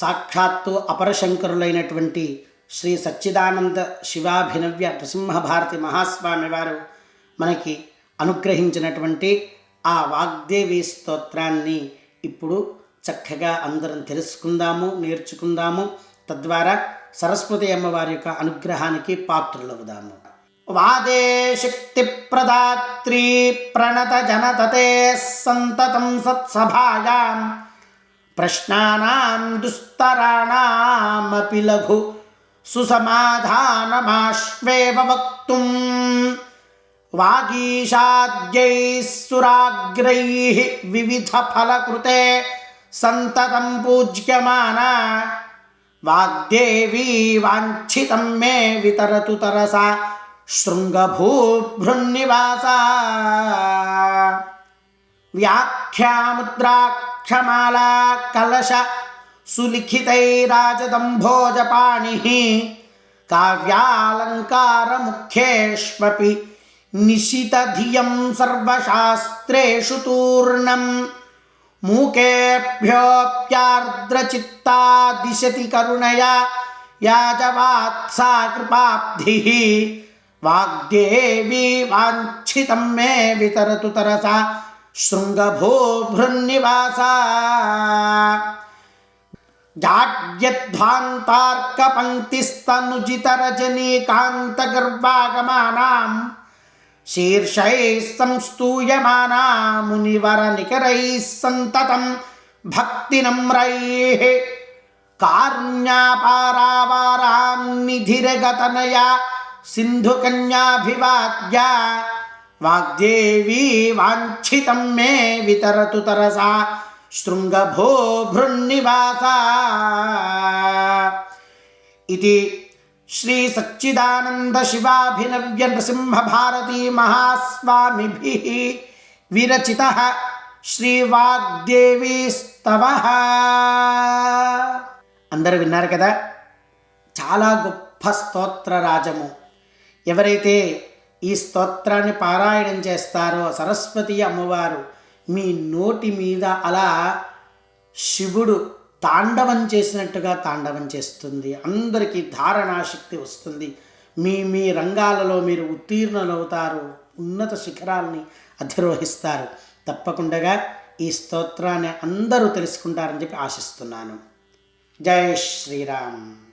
సాక్షాత్తు అపరశంకరులైనటువంటి శ్రీ సచ్చిదానంద శివాభినవ్య నృసింహభారతి మహాస్వామి వారు మనకి అనుగ్రహించినటువంటి ఆ వాగ్దేవి స్తోత్రాన్ని ఇప్పుడు చక్కగా అందరం తెలుసుకుందాము, నేర్చుకుందాము. తద్వారా సరస్వతి అమ్మవారి యొక్క అనుగ్రహానికి పాత్రులవుదాము. వాదే శక్తి ప్రదాత్రీ ప్రణత జనతతే సంతతం సత్సభాయాం ప్రశ్నానాం దుస్తరాణామపి లఘు సుసమాధానమాశ్వేవ వక్తుం వాగీషాద్యైః సురాగ్రైః వివిధ ఫలకృతే సంతతం పూజ్యమానా వాగ్దేవీ వాంఛితం మే వితరతు తరసా శృంగభూభృన్నివాసా. వ్యాఖ్యాముద్రాక్షమాలా కలశ సులిఖితైరాజదంభోజపాణిః కావ్యాలంకారముఖ్యేష్వపి నిశితధియం సర్వశాస్త్రేషు తూర్ణం మూకేభ్యోऽప్యార్ద్రచిత్తా దిశతి కరుణయా యాజవాత్సా కృపాబ్ధిః వాగ్దేవీ వాంఛితం మే వితరతు తరసా శృంగభూభృన్నివాసా. జాడ్యధ్వాంతార్కపంక్తిస్తనుజితరజనీకాంతగర్వాగమానాం శీర్షైః సంస్తూయమానా మునివరనికరైః సంతతం భక్తినమ్రైః కారుణ్యాపారావారాన్నిధిరగతనయా సింధుకన్యాభివాద్య వాగ్దేవీ వాంఛితం మే వితరతు తరసా శృంగభూభృన్నివాసా. ఇది శ్రీ సచ్చిదానంద శివాభినవ్య నృసింహభారతీ మహాస్వామిభిః విరచితః శ్రీ వాగ్దేవీ స్తవః. అందరూ విన్నారు కదా, చాలా గొప్ప స్తోత్ర రాజము. ఎవరైతే ఈ స్తోత్రాన్ని పారాయణం చేస్తారో సరస్వతి అమ్మవారు మీ నోటి మీద అలా శివుడు తాండవం చేసినట్టుగా తాండవం చేస్తుంది. అందరికీ ధారణాశక్తి వస్తుంది. మీ రంగాలలో మీరు ఉత్తీర్ణులవుతారు, ఉన్నత శిఖరాల్ని అధిరోహిస్తారు. తప్పకుండా ఈ స్తోత్రాన్ని అందరూ తెలుసుకుంటారని చెప్పి ఆశిస్తున్నాను. జై శ్రీరామ్.